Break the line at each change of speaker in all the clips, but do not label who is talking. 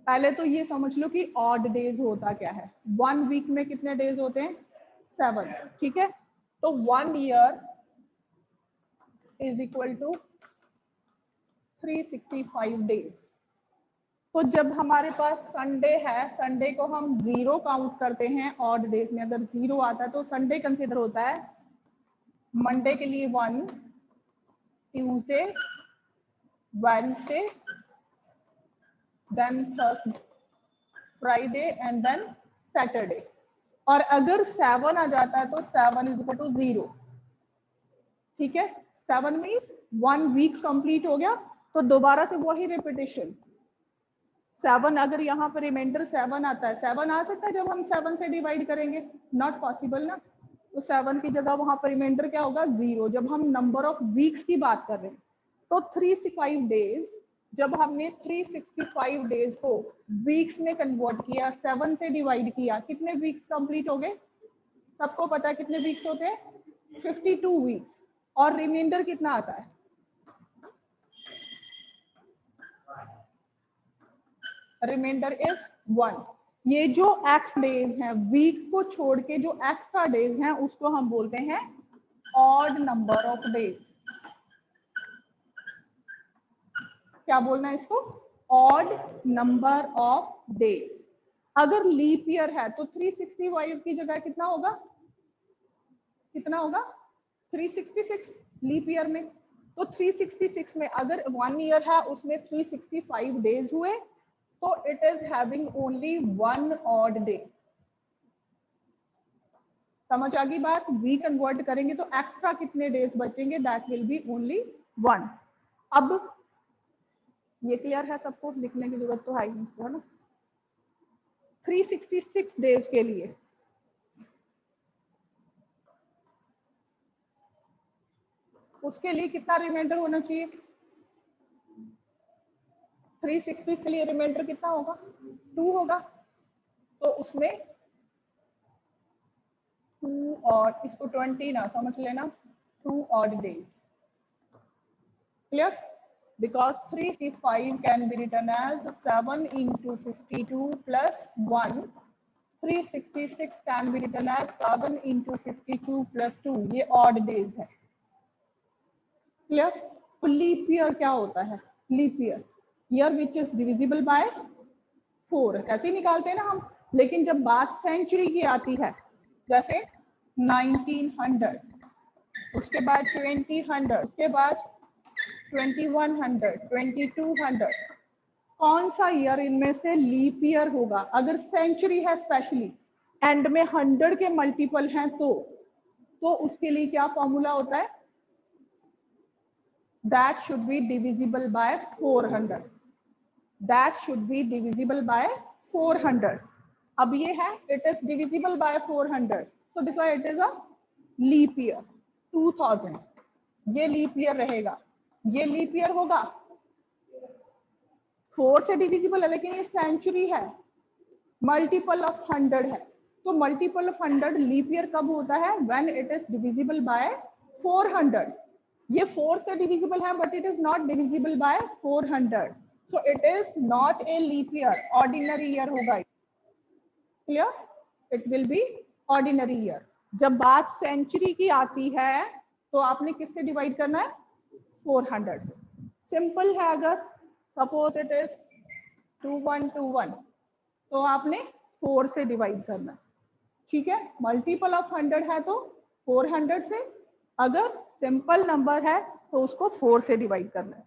पहले तो ये समझ लो कि ऑड डेज होता क्या है। 1 वीक में कितने डेज होते हैं? 7, ठीक है। तो 1 year is equal to 365 days. तो जब हमारे पास संडे है, संडे को हम 0 काउंट करते हैं ऑड डेज में। अगर 0 आता है तो संडे कंसिडर होता है। मंडे के लिए 1, Tuesday, Wednesday, then Thursday, Friday and then Saturday. और अगर 7 आ जाता है तो 7 इज इक्वल टू 0, ठीक है। 7 मीन्स 1 वीक कंप्लीट हो गया। तो दोबारा से वही रिपीटेशन। 7 अगर यहाँ पर रिमाइंडर 7 आता है, 7 आ सकता है जब हम 7 से डिवाइड करेंगे? नॉट पॉसिबल ना। तो 7 की जगह वहां पर रिमाइंडर क्या होगा? 0। जब हम नंबर ऑफ वीक्स की बात कर रहे हैं तो 365 डेज, जब हमने 365 डेज को वीक्स में कन्वर्ट किया, 7 से डिवाइड किया, कितने वीक्स कंप्लीट हो गए? सबको पता है कितने वीक्स होते हैं? 52 वीक्स। और रिमाइंडर कितना आता है? Reminder is 1। ये जो एक्स डेज हैं, वीक को छोड़ के जो एक्स्ट्रा डेज हैं, उसको हम बोलते हैं ऑड नंबर ऑफ डेज। क्या बोलना है इसको? Odd number of days. अगर लीप ईयर है तो 365 की जगह कितना होगा? कितना होगा? 366 लीप ईयर में। तो 366 में अगर 1 ईयर है उसमें 365 डेज हुए, तो it is having only 1 odd day. समझ आ गई बात? वी कन्वर्ट करेंगे तो एक्स्ट्रा कितने डेज बचेंगे? That will B only 1। अब ये क्लियर है सबको? लिखने की जरूरत तो है ही नहीं, है ना। 366 डेज के लिए उसके लिए कितना रिमाइंडर होना चाहिए? 360 के लिए रिमाइंडर कितना होगा? 2 होगा। तो उसमें 2 और इसको 20 ना समझ लेना, 2 odd days. Clear? Because 365 can be written as 7 into 52 plus 1. 366 can be written as 7 into 52 plus 2. ये odd days है। क्लियर? तो लीप ईयर क्या होता है? Leap year, year which is divisible by 4। कैसे निकालते हैं ना हम। लेकिन जब बात सेंचुरी की आती है, जैसे 1900, उसके बाद 2000, उसके बाद 2100, 2200, कौन सा ईयर इनमें से लीप ईयर होगा? अगर सेंचुरी है स्पेशली, एंड में 100 के मल्टीपल हैं, तो उसके लिए क्या फॉर्मूला होता है? That should be divisible by 400। That should be divisible by 400। अब ये है, it is divisible by 400, so this why it is a leap year. 2000 ये लीप ईयर रहेगा। ये लीप ईयर होगा, 4 से डिविजिबल है, लेकिन ये सेंचुरी है, मल्टीपल ऑफ 100 है। तो मल्टीपल ऑफ 100 लीप ईयर कब होता है? When it is divisible by 400। ये 4 से डिविजिबल है, but it is not divisible by 400, so it is not a leap year, ordinary year होगा। Clear? It will be ordinary year. जब बात century की आती है तो आपने किससे डिवाइड करना है? 400 से। सिंपल है। अगर सपोज इट इज 2121, तो आपने 4 से डिवाइड करना है, ठीक है। मल्टीपल ऑफ 100 है तो 400 से, अगर सिंपल नंबर है तो उसको 4 से डिवाइड करना है।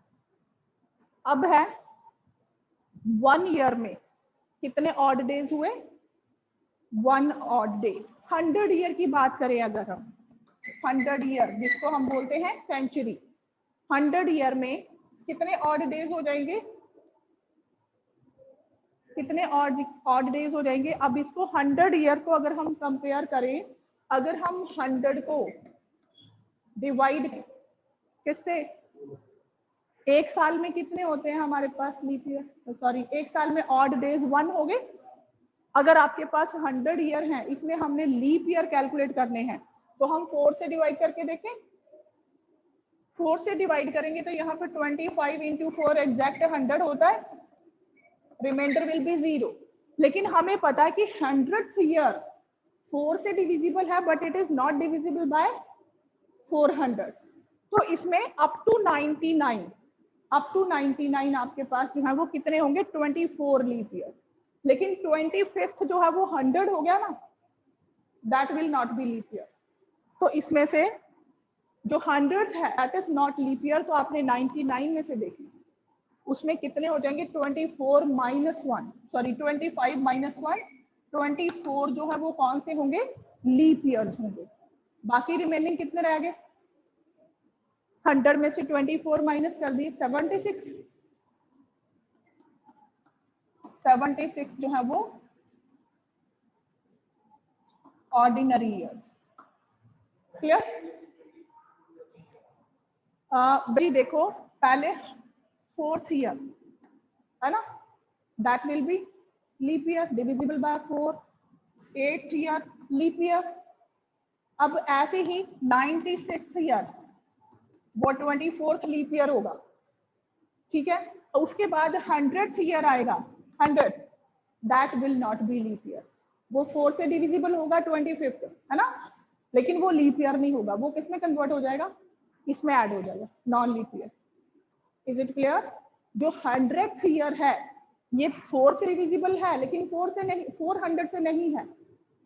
अब है 1 ईयर में कितने ऑड डेज हुए? 1 ऑड डे। 100 ईयर की बात करें अगर हम, 100 ईयर जिसको हम बोलते हैं सेंचुरी, 100 ईयर में कितने ऑड डेज हो जाएंगे? कितने ऑड डेज हो जाएंगे? अब इसको 100 ईयर को अगर हम कंपेयर करें, अगर हम 100 को डिवाइड किससे? एक साल में कितने होते हैं हमारे पास लीप ईयर? सॉरी, एक साल में ऑड डेज 1 हो गए। अगर आपके पास 100 ईयर हैं, इसमें हमने लीप ईयर कैलकुलेट करने हैं, तो हम 4 से डिवाइड करके देखें। 4 से डिवाइड करेंगे तो यहाँ पर 25 इंटू 4 एग्जैक्ट 100 होता है। Reminder will be 0। लेकिन हमें पता है कि 100th ईयर 4 से डिविजिबल है, but it is not divisible by 400। तो इसमें अप टू 99 आपके पास जो है वो कितने होंगे, 24 लीप ईयर। लेकिन 25th जो है वो 100 हो गया ना, that will not be leap year. तो इसमें से जो 100th है that is not leap year, तो आपने 99 में से देखना उसमें कितने हो जाएंगे, 24 माइनस 1, सॉरी 25 माइनस 1, 24 जो है वो कौन से होंगे, लीप ईयर्स होंगे। बाकी रिमेनिंग कितने रह गए, 100 में से 24 माइनस कर दिए, 76 जो है वो ऑर्डिनरी ईयर्स। क्लियर? भाई देखो पहले 4th ईयर है ना, that will be leap year divisible by 4। 8th year leap year. अब ऐसे ही 96th ईयर वो 24th लीप ईयर होगा, ठीक है। उसके बाद 100th ईयर आएगा, 100 that will not be leap year. वो 4 से डिविजिबल होगा 25th, है ना, लेकिन वो लीप ईयर नहीं होगा, वो किसमें कन्वर्ट हो जाएगा, इसमें ऐड हो जाएगा, non leap year. Is it clear? जो 100th ईयर है ये 4 से डिविजिबल है, लेकिन 4 से नहीं, 400 से नहीं है,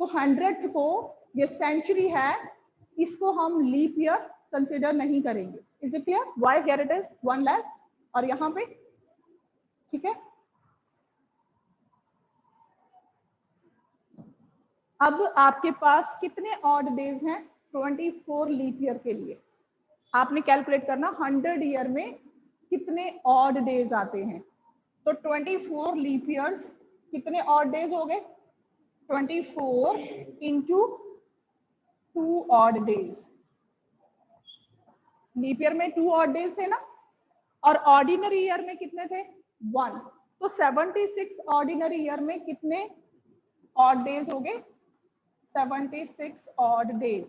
तो 100th को ये सेंचुरी है, इसको हम लीप ईयर कंसिडर नहीं करेंगे। Is it clear? Why here it is 1 less और यहाँ पे, ठीक है। अब आपके पास कितने ऑड डेज हैं 24 लीप ईयर के लिए? आपने कैलकुलेट करना 100 ईयर में कितने ऑड डेज आते हैं। तो 24 लीप ईयर्स कितने ऑड डेज हो गए, 24 into 2 odd days. Leap year में 2 ऑड डेज थे ना, और ऑर्डिनरी ईयर में कितने थे, 1। तो 76 ऑर्डिनरी ईयर में कितने ऑड डेज हो गए, 76 odd days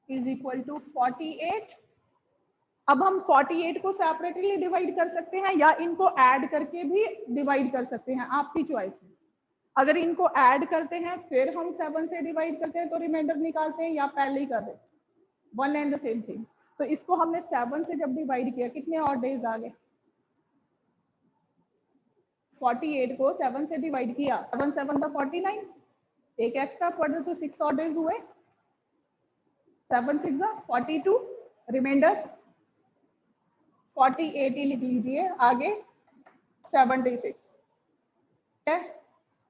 is equal to 48। अब हम 48 को सेपरेटली डिवाइड कर सकते हैं या इनको ऐड करके भी डिवाइड कर सकते हैं, आपकी चॉइस है। अगर इनको ऐड करते हैं फिर हम 7 से डिवाइड करते हैं तो रिमाइंडर निकालते हैं, या पहले ही कर दें, one and the same thing. तो इसको हमने 7 से जब डिवाइड किया कितने और डेज आ गए, 48 को 7 से डिवाइड किया, 7 7 था 49, एक एक्स्ट्रा पढ़ तो 6 और डेज हुए, 7 6 42, रिमाइंडर 48 ही लिख लीजिए, आगे 76 है।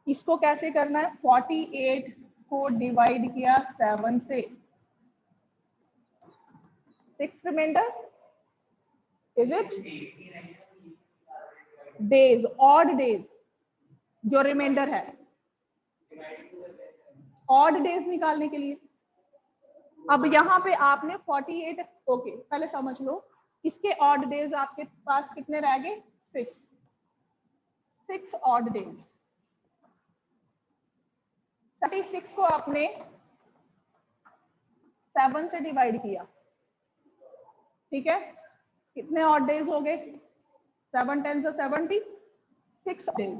इसको कैसे करना है, 48 को डिवाइड किया 7 से, 6 reminder, is it days, odd days जो रिमाइंडर है, ऑड डेज निकालने के लिए। अब यहाँ पे आपने 48, ओके पहले समझ लो, इसके ऑड डेज आपके पास कितने रह गए, 6 ऑड डेज। 36 को आपने 7 से डिवाइड किया, ठीक है, कितने ऑड डेज हो गए, 7 10 से 70, 6 डेज,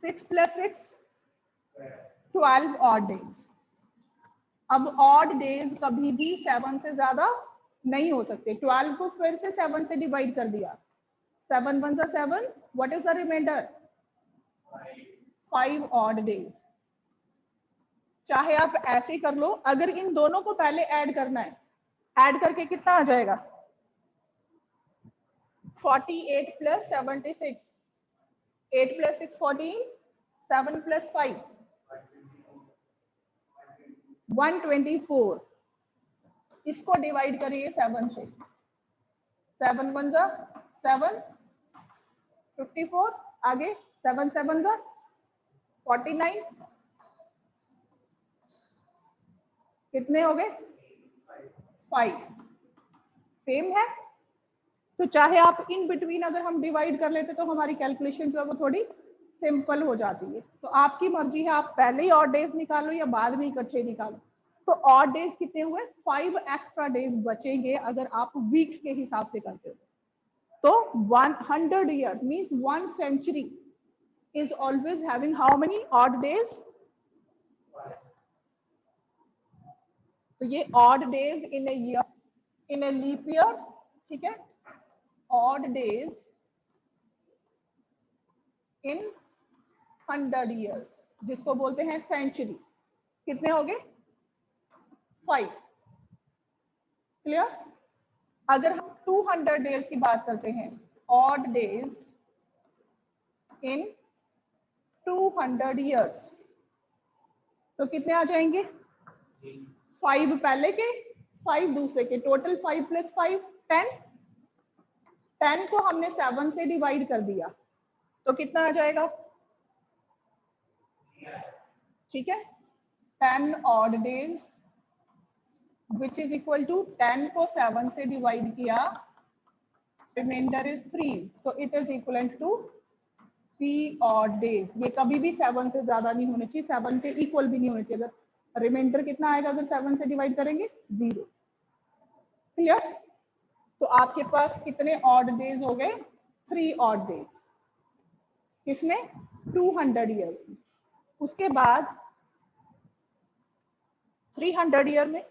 6 प्लस 6 12 ऑड डेज। अब ऑड डेज कभी भी 7 से ज्यादा नहीं हो सकते, 12 को फिर से 7 से डिवाइड कर दिया, 7 1 7, what is the reminder, 5 odd days. चाहे आप ऐसे कर लो, अगर इन दोनों को पहले ऐड करना है, ऐड करके कितना आ जाएगा, 48 प्लस 76, 8 प्लस 6 14, 7 प्लस 5 124। इसको डिवाइड करिए 7 से, 7 1 7, 54, आगे 7 7 49, कितने हो गए, 5, सेम है। तो चाहे आप इन बिटवीन अगर हम डिवाइड कर लेते तो हमारी कैलकुलेशन जो है वो थोड़ी सिंपल हो जाती है। तो आपकी मर्जी है, आप पहले ही ऑड डेज निकालो या बाद में इकट्ठे निकालो। तो ऑड डेज कितने हुए, 5 एक्स्ट्रा डेज बचेंगे अगर आप वीक्स के हिसाब से करते हो। तो 100 year means 1 century is always having how many odd days? तो ये odd days in a year, in a leap year, ठीक है, odd days in 100 years जिसको बोलते हैं सेंचुरी। कितने हो गए? 5। क्लियर? अगर हम 200 डेज की बात करते हैं, odd days in 200 years, तो कितने आ जाएंगे? 5 पहले के, 5 दूसरे के, टोटल 5 + 5 10। 10 को हमने 7 से डिवाइड कर दिया तो कितना आ जाएगा? ठीक है, 10 odd days which is equal to 10 को 7 से डिवाइड किया, reminder is 3, so it is equivalent to 3 odd days। ये कभी भी 7 से ज्यादा नहीं होने चाहिए, 7 के इक्वल भी नहीं होने चाहिए। अगर रिमाइंडर कितना आएगा अगर 7 से डिवाइड करेंगे? 0। क्लियर? तो आपके पास कितने ऑड डेज हो गए? 3 ऑड डेज। किसमें? 200 ईयर्स में। उसके बाद 300 ईयर में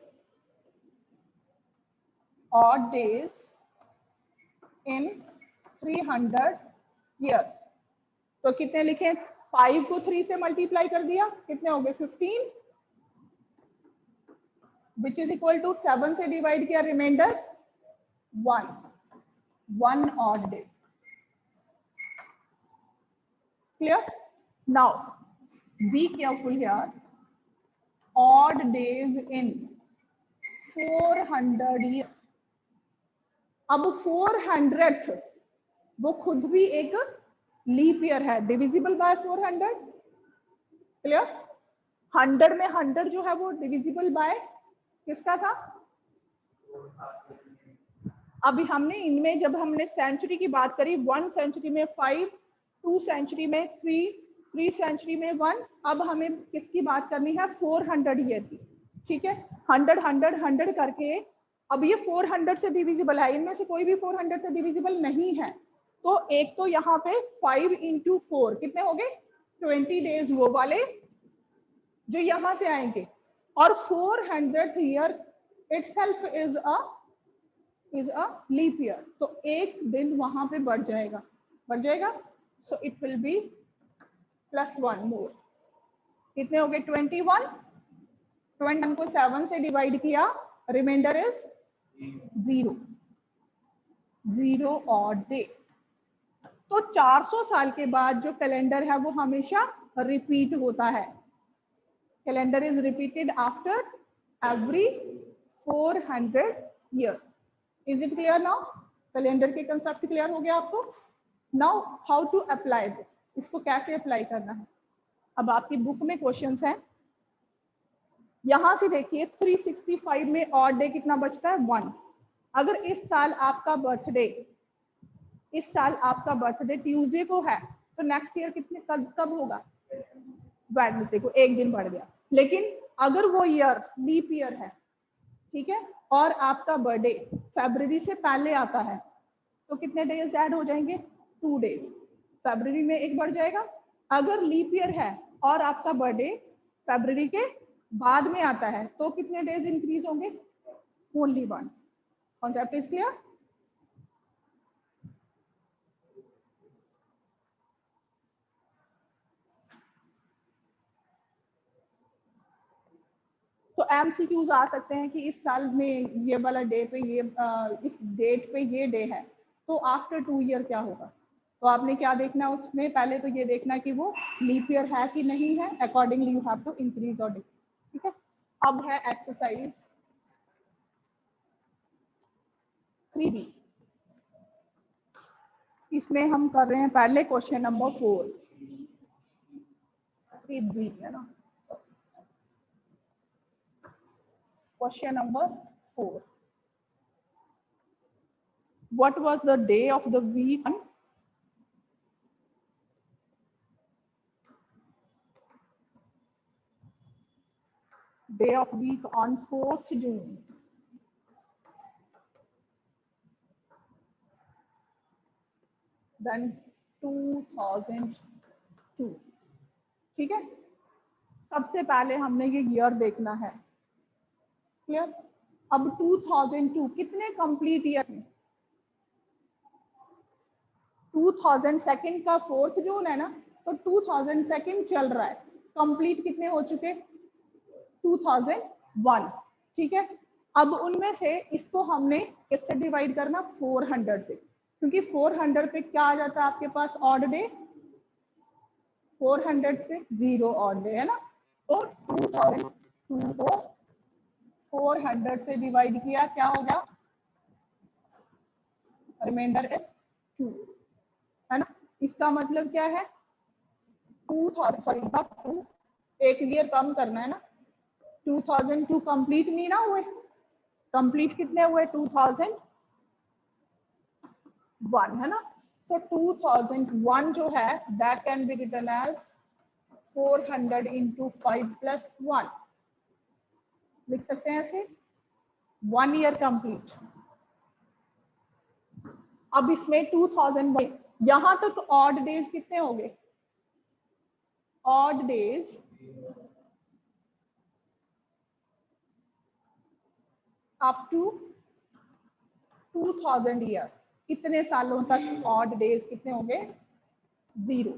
ऑड डेज इन 300 ईयर्स, तो कितने लिखे? 5 को 3 से मल्टीप्लाई कर दिया, कितने हो गए? 15, विच इज इक्वल टू 7 से डिवाइड किया, reminder 1 odd day. Clear? Now be careful here, odd days in 400 years. अब 400th वो खुद भी एक लीप ईयर है, डिविजिबल बाय 400। क्लियर? 100 में 100 जो है वो डिविजिबल बाय किसका था? अभी हमने इनमें जब हमने सेंचुरी की बात करी, 1 सेंचुरी में 5, 2 सेंचुरी में 3, 3 सेंचुरी में 1। अब हमें किसकी बात करनी है? 400 ईयर की। ठीक है, 100 100 100 करके अब ये 400 से डिविजिबल है, इनमें से कोई भी 400 से डिविजिबल नहीं है। तो एक तो यहाँ पे 5 × 4 कितने हो गए? 20 डेज वो वाले जो यहाँ से आएंगे, और 400th year itself is a leap year, तो एक दिन वहां पे बढ़ जाएगा, so it will be +1 more. कितने हो गए? 21। 21 को 7 से डिवाइड किया, रिमाइंडर इज 0 ऑड डे। तो 400 साल के बाद जो कैलेंडर है वो हमेशा रिपीट होता है। Calendar is repeated after every 400 years। Is it clear now? Calendar के कंसेप्ट क्लियर हो गया आपको? Now how to apply this, इसको कैसे अप्लाई करना है? अब आपकी बुक में क्वेश्चंस हैं, यहां से देखिए 365 में ऑड डे कितना बचता है? 1। अगर इस साल आपका बर्थडे ट्यूसडे को है, तो नेक्स्ट ईयर कितने कब होगा? वेडनेसडे को, एक दिन बढ़ गया। लेकिन अगर वो ईयर लीप ईयर है, ठीक है, और आपका बर्थडे फरवरी से पहले आता है, तो कितने डेज ऐड हो जाएंगे? 2 डेज। फरवरी में एक बढ़ जाएगा। अगर लीप ईयर है और आपका बर्थडे फरवरी के बाद में आता है, तो कितने डेज इंक्रीज होंगे? ओनली 1। Concept is clear? तो एमसीक्यूज आ सकते हैं कि इस साल में ये वाला डे पे ये इस डेट पे ये डे है, तो आफ्टर 2 ईयर क्या होगा? तो आपने क्या देखना है उसमें? पहले तो ये देखना कि वो लीप ईयर है कि नहीं है, accordingly you have to increase और डिक्रीज। ठीक है, अब है एक्सरसाइज 3B। इसमें हम कर रहे हैं पहले क्वेश्चन नंबर 4। 3B है ना? Question number 4. What was the day of the week? Day of week on 4th June. Then 2002। ठीक है, सबसे पहले हमने ये ईयर देखना है। क्लियर? अब 2002 कितने कंप्लीट ईयर में? 2002 का 4 जून है ना, तो 2002 चल रहा है। कंप्लीट कितने हो चुके? 2001। ठीक है, अब उनमें से इसको हमने किससे डिवाइड करना? 400 से, क्योंकि 400 पे क्या आ जाता है आपके पास? Odd day. 400 पे 0 ऑड डे है ना, तो 2002 को 400 से डिवाइड किया, क्या हो गया? रिमाइंडर इज 2, है ना। इसका मतलब क्या है? 2000 एक ईयर कम करना है ना। 2002 कंप्लीट नहीं ना हुए, कंप्लीट कितने हुए? 2001, है ना। सो 2001 जो है that can be written as 400 into 5 plus 1, लिख सकते हैं ऐसे, 1 ईयर कंप्लीट। अब इसमें 2001 यहां तक ऑड डेज कितने हो गए? Odd days up to 2000 year, कितने सालों तक ऑड डेज कितने हो गए? 0।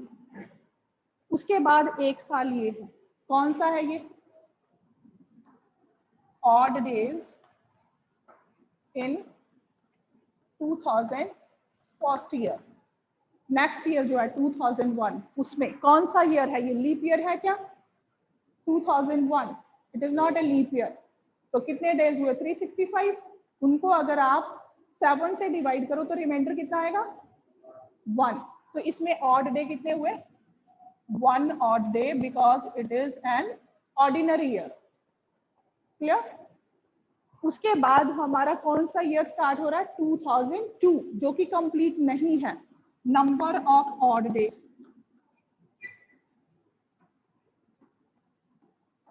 उसके बाद एक साल ये है, कौन सा है ये? ऑड डेज इन 2000 फर्स्ट ईयर। नेक्स्ट ईयर जो है 2001, उसमें कौन सा ईयर है? ये लीप ईयर है क्या? 2001 it is not a leap year. तो कितने डेज हुए? 365। उनको अगर आप 7 से डिवाइड करो तो रिमाइंडर कितना आएगा? 1। तो इसमें ऑड डे कितने हुए? 1 odd day, because it is an ordinary year. Clear? उसके बाद हमारा कौन सा ईयर स्टार्ट हो रहा है? 2002, जो कि कंप्लीट नहीं है। नंबर ऑफ ऑड डेज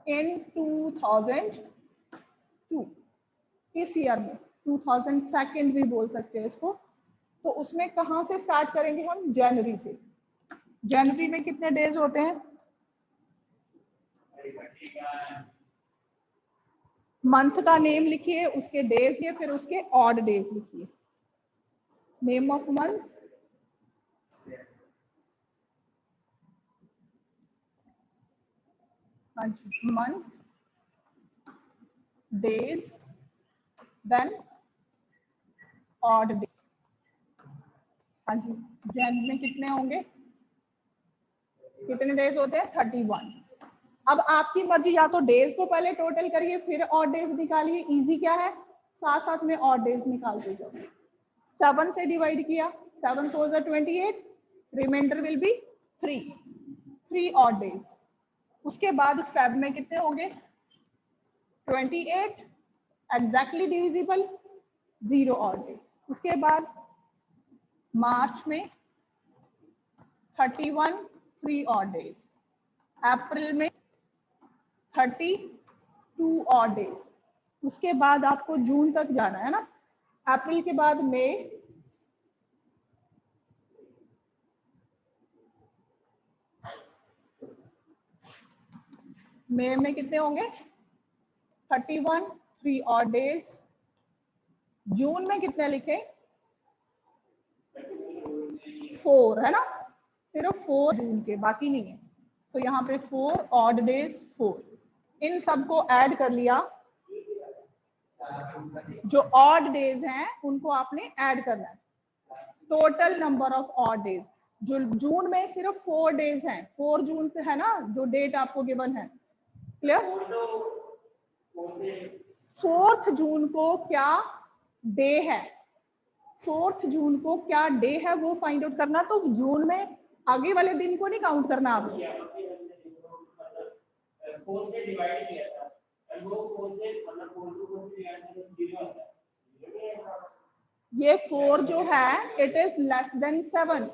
इन 2002, इस ईयर में 2002 भी बोल सकते हैं इसको। तो उसमें कहां से स्टार्ट करेंगे हम? जनवरी से। जनवरी में कितने डेज होते हैं? मंथ का नेम लिखिए, उसके डेज लिखिए, फिर उसके ऑड डेज लिखिए। Name of month, month, days, then odd days. हाँ जी, जैन में कितने होंगे? कितने डेज होते हैं? 31। अब आपकी मर्जी, या तो डेज को पहले टोटल करिए फिर ऑड डेज निकालिए। इजी क्या है? साथ साथ में ऑड डेज निकालते जाओ। 7 से डिवाइड किया, 7 4 28, reminder will be 3 odd days. उसके बाद फेब में कितने होंगे? 28 एग्जैक्टली डिविजिबल, 0 ऑड डे। उसके बाद मार्च में 31, 3 ऑड डेज। अप्रैल में 32 ऑड डेज। उसके बाद आपको जून तक जाना है ना। अप्रैल के बाद मई, मई में कितने होंगे? 31, 3 ऑड डेज। जून में कितने लिखे? 4, है ना, सिर्फ 4 जून के, बाकी नहीं है। तो यहाँ पे 4 ऑड डेज 4, इन सबको ऐड कर लिया। जो ऑड डेज हैं उनको आपने ऐड करना है। Total number of odd days जो जून में सिर्फ 4 डेज हैं, 4 जून से है ना जो डेट आपको गिवन है। क्लियर? 4 जून को क्या डे है? 4 जून को क्या डे है वो फाइंड आउट करना। तो जून में आगे वाले दिन को नहीं काउंट करना आपको। ये 4 जो है it is less than 7,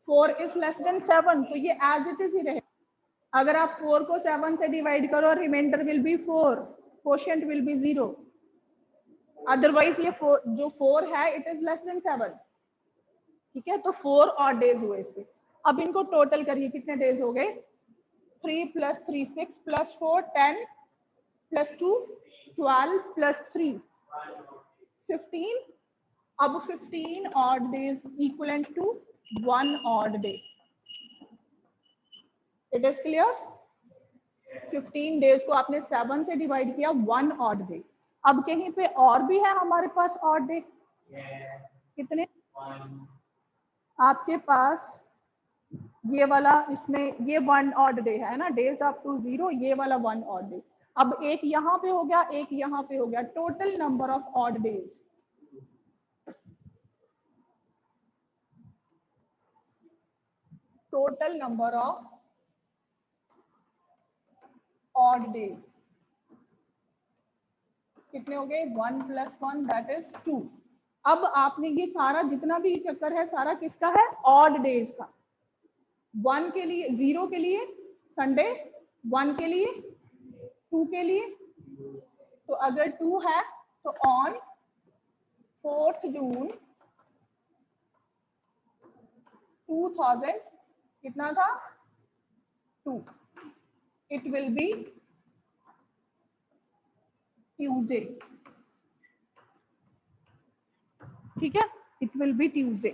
4 is less than 7, तो ये एज इट इज ही रहे। अगर आप 4 को 7 से डिवाइड करो, reminder will be 4, quotient will be 0। Otherwise ये 4 जो 4 है इट इज लेस देन 7। ठीक है, तो 4 और डेज हुए इसके। अब इनको टोटल करिए, कितने डेज हो गए? 3 + 3 6 + 4 10 + 2 12 + 3 15। अब 15 odd days equivalent to 1 odd day. It is clear? 15 days को आपने 7 से डिवाइड किया, 1 ऑड डे। अब कहीं पे और भी है हमारे पास ऑड डे? कितने? आपके पास ये वाला, इसमें ये 1 ऑड डे है ना, डेज अप टू 0, ये वाला 1 ऑड डे। अब एक यहाँ पे हो गया, एक यहाँ पे हो गया, total number of odd days. Total number of odd days कितने हो गए? 1 + 1 दैट इज 2। अब आपने ये सारा जितना भी चक्कर है सारा किसका है? ऑड डेज का। 1 के लिए, 0 के लिए संडे, 1 के लिए, 2 के लिए। तो अगर 2 है तो ऑन 4th जून 2000 कितना था? 2। It will B Tuesday. ठीक है, इट विल बी ट्यूसडे।